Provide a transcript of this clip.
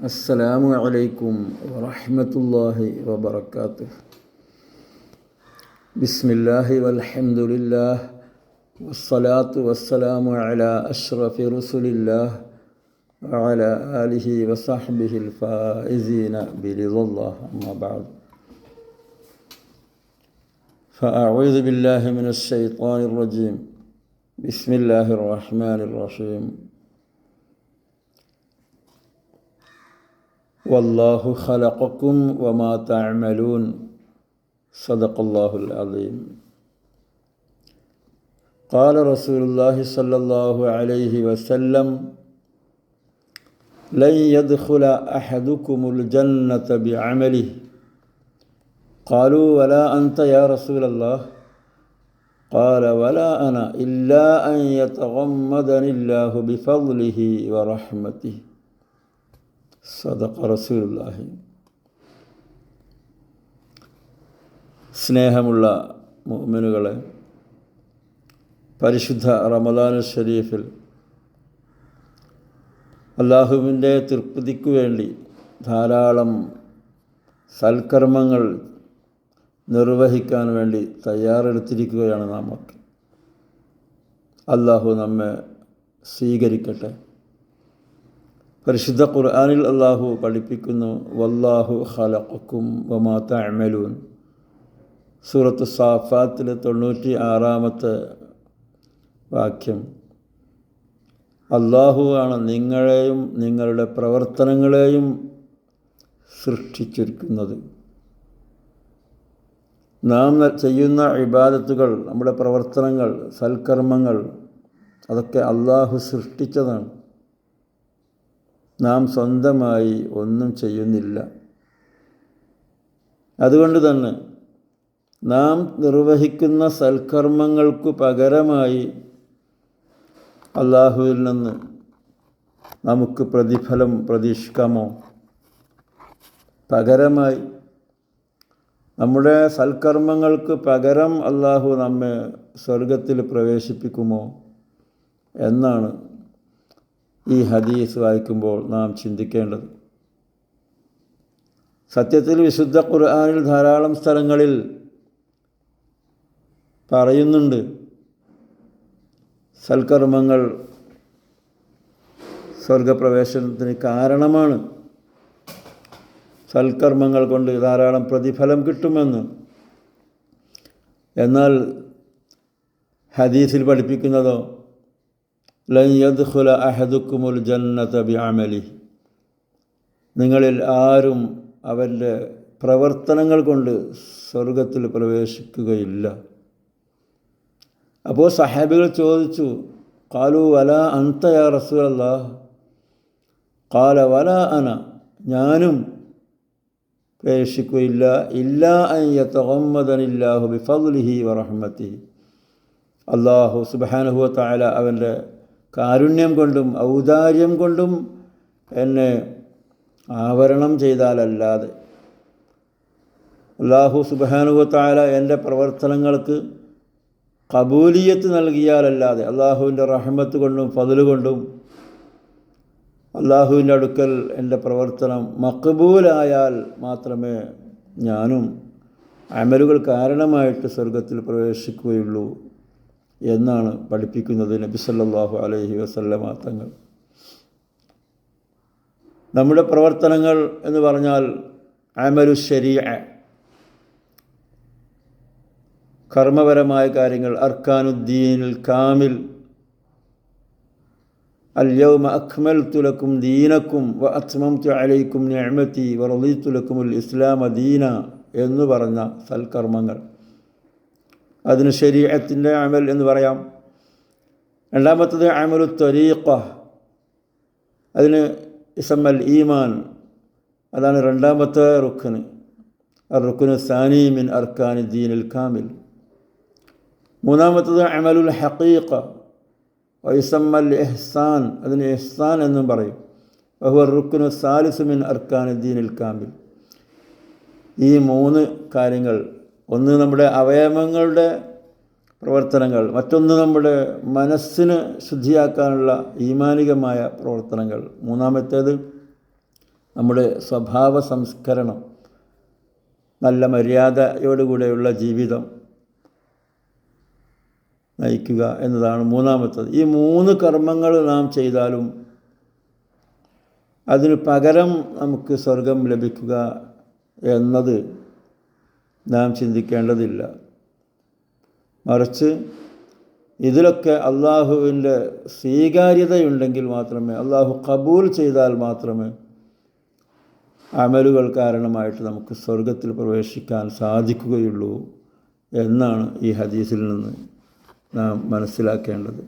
അസ്സലാമു അലൈക്കും വറഹ്മത്തുള്ളാഹി വബറകാതുഹു. ബിസ്മില്ലാഹി വൽഹംദുലില്ലാഹ് വസ്സലാത്തു വസ്സലാമു അലാ അഷ്റഫി റസൂലില്ലാഹ് വഅലാ ആലിഹി വസഹ്ബിഹിൽ ഫായിസീന ബിറിദല്ലാഹ്. അമ്മാ ബഅദ്. ഫഅഊദു ബില്ലാഹി മിനശ് ശൈത്വാനിർ റജീം. ബിസ്മില്ലാഹിർ റഹ്മാനിർ റഹീം. വല്ലാഹു ഖലഖക്കും വമാ തഅമലൂൻ. സദഖല്ലാഹുൽ അദീം. ഖാല റസൂലുള്ളാഹി സ്വല്ലല്ലാഹു അലൈഹി വസല്ലം ലൻ യദ്ഖുല അഹദുകുമുൽ ജന്നത ബിഅമലിഹി. ഖാലൂ വലാ അൻത യാ റസൂലല്ലാഹ്. ഖാല വലാ അന ഇല്ലാ അൻ യതഗമ്മദനില്ലാഹു ബിഫദ്ലിഹി വറഹ്മതിഹി. സദഖ റസൂലുള്ളാഹി. സ്നേഹമുള്ള മുഅ്മിനുകളെ, പരിശുദ്ധ റമദാനുൽ ഷരീഫിൽ അല്ലാഹുവിൻ്റെ തൃപ്തിക്കു വേണ്ടി ധാരാളം സൽക്കർമ്മങ്ങൾ നിർവഹിക്കാൻ വേണ്ടി തയ്യാറെടുത്തിരിക്കുകയാണ് നാമൊക്കെ. അല്ലാഹു നമ്മെ സ്വീകരിക്കട്ടെ. പരിശുദ്ധ ഖുർആനിൽ അല്ലാഹു പഠിപ്പിക്കുന്നു, വല്ലാഹു ഖലഖക്കും വമാ തഅമലൂൻ. സൂറത്ത് സാഫാത്തിലെ 96-ാമത്തെ വാക്യം. അല്ലാഹു ആണ് നിങ്ങളെയും നിങ്ങളുടെ പ്രവർത്തനങ്ങളെയും സൃഷ്ടിച്ചിരിക്കുന്നത്. നാം ചെയ്യുന്ന ഇബാദത്തുകൾ, നമ്മുടെ പ്രവർത്തനങ്ങൾ, സൽക്കർമ്മങ്ങൾ, അതൊക്കെ അല്ലാഹു സൃഷ്ടിച്ചതാണ്. നാം സ്വന്തമായി ഒന്നും ചെയ്യുന്നില്ല. അതുകൊണ്ട് തന്നെ നാം നിർവഹിക്കുന്ന സൽക്കർമ്മങ്ങൾക്കു പകരമായി അല്ലാഹുവിൽ നിന്ന് നമുക്ക് പ്രതിഫലം പ്രതീക്ഷിക്കാമോ? പകരമായി, നമ്മുടെ സൽക്കർമ്മങ്ങൾക്ക് പകരം അല്ലാഹു നമ്മെ സ്വർഗത്തിൽ പ്രവേശിപ്പിക്കുമോ എന്നാണ് ഈ ഹദീസ് വായിക്കുമ്പോൾ നാം ചിന്തിക്കേണ്ടത്. സത്യത്തിൽ വിശുദ്ധ ഖുർആനിൽ ധാരാളം സ്ഥലങ്ങളിൽ പറയുന്നുണ്ട്, സൽക്കർമ്മങ്ങൾ സ്വർഗപ്രവേശനത്തിന് കാരണമാണ്, സൽക്കർമ്മങ്ങൾ കൊണ്ട് ധാരാളം പ്രതിഫലം കിട്ടുമെന്ന്. എന്നാൽ ഹദീസിൽ പഠിപ്പിക്കുന്നതോ ലൻ യദ്ഖുല അഹദുകുമുൽ ജന്നത ബിഅമലിഹി. നിങ്ങളിൽ ആരും അവൻ്റെ പ്രവർത്തനങ്ങൾ കൊണ്ട് സ്വർഗത്തിൽ പ്രവേശിക്കുകയില്ല. അപ്പോൾ സഹാബികൾ ചോദിച്ചു, ഖാലൂ വലാ അൻത യാ റസൂലല്ലാഹ്. ഖാല വലാ അന, ഞാനും പ്രവേശിക്കുകയില്ല, ഇല്ലാ അൻ യതഗമ്മദനില്ലാഹു ബിഫദ്ലിഹി വറഹ്മതിഹി. അല്ലാഹു സുബ്ഹാനഹു വ തആല അവൻ്റെ കാരുണ്യം കൊണ്ടും ഔദാര്യം കൊണ്ടും എന്നെ ആവരണം ചെയ്താലല്ലാതെ, അല്ലാഹു സുബ്ഹാനഹു വ തആല എൻ്റെ പ്രവർത്തനങ്ങൾക്ക് ഖബൂലിയത്ത് നൽകിയാലല്ലാതെ, അല്ലാഹുവിൻ്റെ റഹ്മത്ത് കൊണ്ടും ഫദ്ല് കൊണ്ടും അല്ലാഹുവിൻ്റെ അടുക്കൽ എൻ്റെ പ്രവർത്തനം മഖബൂലായാൽ മാത്രമേ ഞാനും അമലുകൾ കാരണമായിട്ട് സ്വർഗത്തിൽ പ്രവേശിക്കുകയുള്ളൂ എന്നാണ് പഠിപ്പിക്കുന്നത് നബി സല്ലല്ലാഹു അലൈഹി വസല്ലമ തങ്ങൾ. നമ്മുടെ പ്രവർത്തനങ്ങൾ എന്ന് പറഞ്ഞാൽ അമലു ശരീഅ, കർമ്മപരമായ കാര്യങ്ങൾ, അർക്കാനുദ്ദീനുൽ കാമിൽ, അൽയൗമ അക്മൽതു ലക്കും ദീനക്കും വ അത്മംതു അലൈക്കും നിഅമതി വ റളീതു ലക്കുമുൽ ഇസ്ലാമ ദീന എന്ന് പറഞ്ഞ സൽക്കർമ്മങ്ങൾ, അതിന് ശരീഅത്തിൻ്റെ അമൽ എന്ന് പറയാം. രണ്ടാമത്തത് അമലു ത്വരീഖ, അതിന് ഇസ്മൽ ഈമാൻ, അതാണ് രണ്ടാമത്തെ റുക്ന്, റുക്നു സാനി മിൻ അർക്കാനി ദീനിൽ കാമിൽ. മൂന്നാമത്തത് അമലുൽ ഹഖീഖ വയുസമ്മൽ ഇഹ്സാൻ, അതിന് ഇഹ്സാൻ എന്നും പറയും. വഹുവ റുക്നു സാലിസു മിൻ അർക്കാനി ദീനിൽ കാമിൽ. ഈ മൂന്ന് കാര്യങ്ങൾ, ഒന്ന് നമ്മുടെ അവയവങ്ങളുടെ പ്രവർത്തനങ്ങൾ, മറ്റൊന്ന് നമ്മുടെ മനസ്സിന് ശുദ്ധിയാക്കാനുള്ള ഈമാനികമായ പ്രവർത്തനങ്ങൾ, മൂന്നാമത്തേത് നമ്മുടെ സ്വഭാവ സംസ്കരണം, നല്ല മര്യാദയോടുകൂടെയുള്ള ജീവിതം നയിക്കുക എന്നതാണ് മൂന്നാമത്തത്. ഈ 3 കർമ്മങ്ങൾ നാം ചെയ്താലും അതിന് പകരം നമുക്ക് സ്വർഗം ലഭിക്കുക എന്നത് നാം ചിന്തിക്കേണ്ടതില്ല. മറിച്ച് ഇതിലൊക്കെ അള്ളാഹുവിൻ്റെ സ്വീകാര്യതയുണ്ടെങ്കിൽ മാത്രമേ, അള്ളാഹു കബൂൽ ചെയ്താൽ മാത്രമേ അമലുകൾ കാരണമായിട്ട് നമുക്ക് സ്വർഗത്തിൽ പ്രവേശിക്കാൻ സാധിക്കുകയുള്ളൂ എന്നാണ് ഈ ഹദീസിൽ നിന്ന് നാം മനസ്സിലാക്കേണ്ടത്.